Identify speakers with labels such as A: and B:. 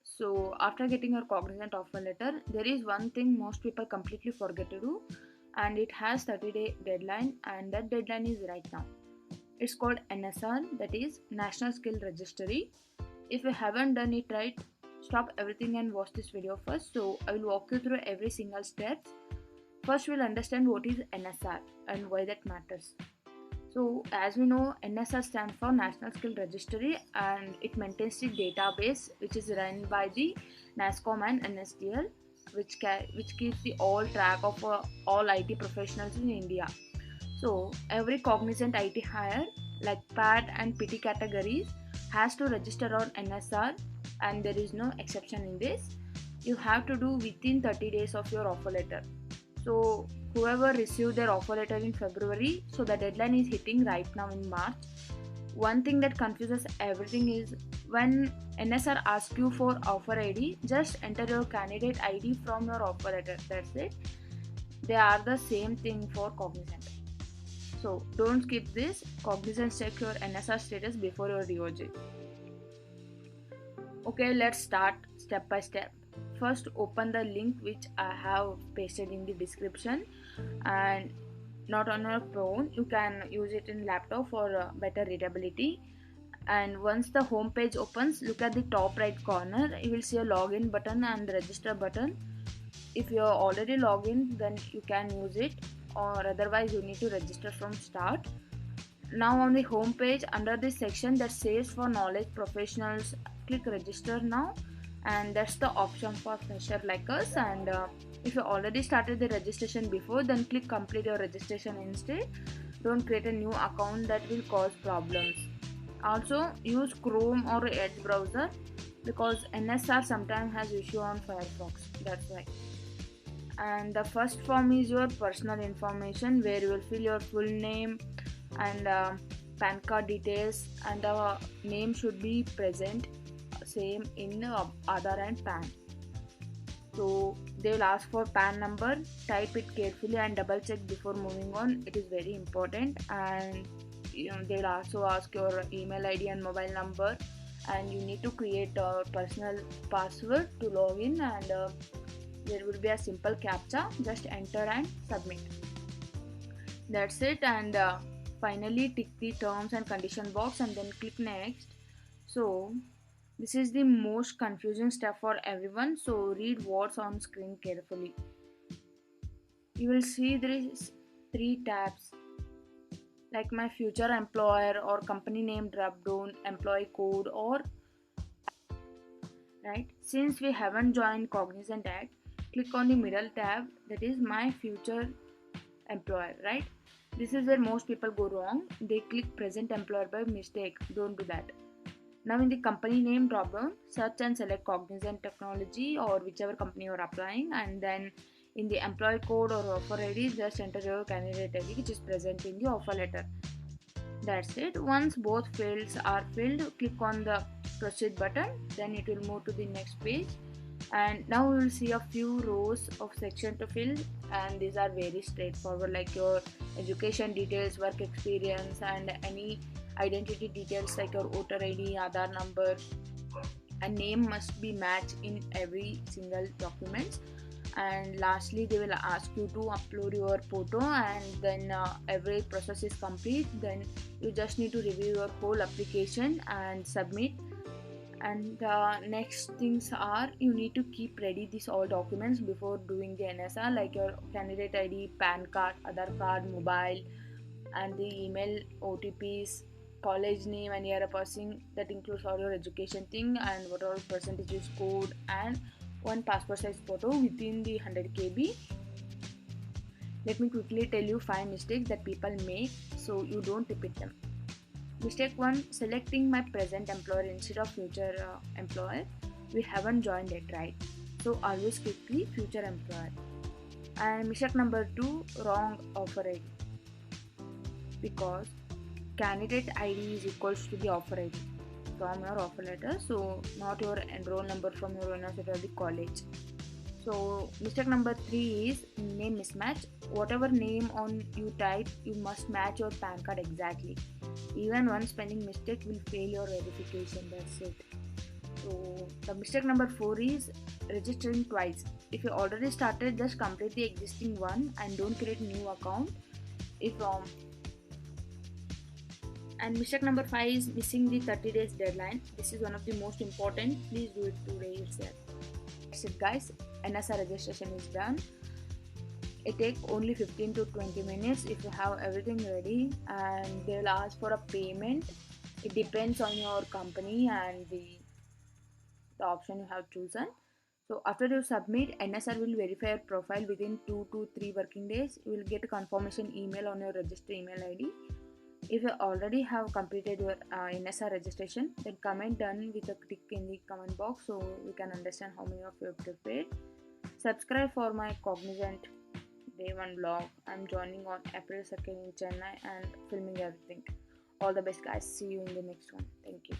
A: So after getting your Cognizant offer letter, there is one thing most people completely forget to do, and it has 30-day deadline, and that deadline is right now. It's called NSR, that is National Skill Registry. If you haven't done it right, stop everything and watch this video first. So I will walk you through every single step. First, we'll understand what is NSR and why that matters. So, as we know, NSR stands for National Skill Registry, and it maintains the database which is run by the NASCOM and NSDL, which keeps the all track of all IT professionals in India. So, every cognizant IT hire, like PAT and PT categories, has to register on NSR, and there is no exception in this. You have to do within 30 days of your offer letter. So whoever received their offer letter in February, so the deadline is hitting right now in March. One thing that confuses everything is when NSR asks you for offer ID, just enter your candidate ID from your offer letter. That's it. They are the same thing for Cognizant. So don't skip this. Cognizant check your NSR status before your DOJ. Okay, let's start step by step. First, open the link which I have pasted in the description, and not on your phone. You can use it in laptop for better readability. And once the home page opens, look at the top right corner. You will see a login button and register button. If you are already logged in, then you can use it, or otherwise you need to register from start. Now on the home page, under this section that says for knowledge professionals, click register now, and that's the option for fresher like us. And if you already started the registration before, then click complete your registration instead. Don't create a new account, that will cause problems. Also use Chrome or Edge browser, because NSR sometimes has issue on Firefox, that's why. And the first form is your personal information, where you will fill your full name and PAN card details, and the name should be present same in Aadhaar and PAN. So they will ask for PAN number. Type it carefully and double check before moving on. It is very important. And they will also ask your email ID and mobile number, and you need to create a personal password to log in, and there will be a simple captcha. Just enter and submit. That's it. And finally tick the terms and condition box and then click next. So this is the most confusing step for everyone, so read what's on screen carefully. You will see there is 3 tabs, like my future employer or company name drop down, employee code, or right. Since we haven't joined Cognizant yet, click on the middle tab, that is my future employer, right? This is where most people go wrong. They click present employer by mistake. Don't do that. Now in the company name dropdown, search and select Cognizant Technology or whichever company you are applying, and then in the employee code or offer ID, just enter your candidate ID which is present in the offer letter. That's it. Once both fields are filled, click on the proceed button, then it will move to the next page. And now we will see a few rows of section to fill, and these are very straightforward, like your education details, work experience, and any identity details like your voter ID, Aadhaar number, and name must be matched in every single document. And lastly, they will ask you to upload your photo, and then every process is complete, then you just need to review your whole application and submit. And the next things are, you need to keep ready these all documents before doing the NSR, like your candidate ID, PAN card, Aadhaar card, mobile, and the email, OTPs, college name and year of passing. That includes all your education thing, and what all percentage is scored, and one passport size photo within the 100 KB. Let me quickly tell you 5 mistakes that people make so you don't repeat them. Mistake 1, selecting my present employer instead of future employer. We haven't joined it, right? So always click the future employer. And mistake number 2, wrong offer ID, because candidate ID is equals to the offer ID from your offer letter, so not your enroll number from your university or the college. So mistake number 3 is name mismatch. Whatever name on you type, you must match your PAN card exactly. Even one spelling mistake will fail your verification. That's it. So the mistake number 4 is registering twice. If you already started, just complete the existing one and don't create new account. If And mistake number 5 is missing the 30 days deadline. This is one of the most important. Please do it today itself. That's it guys. NSR registration is done. It takes only 15 to 20 minutes if you have everything ready, and they will ask for a payment. It depends on your company and the option you have chosen. So after you submit, NSR will verify your profile within 2 to 3 working days. You will get a confirmation email on your registered email ID. If you already have completed your NSR registration, then comment done with a tick in the comment box so we can understand how many of you have prepared. Subscribe for my Cognizant Day 1 vlog. I'm joining on April 2nd in Chennai and filming everything. All the best guys. See you in the next one. Thank you.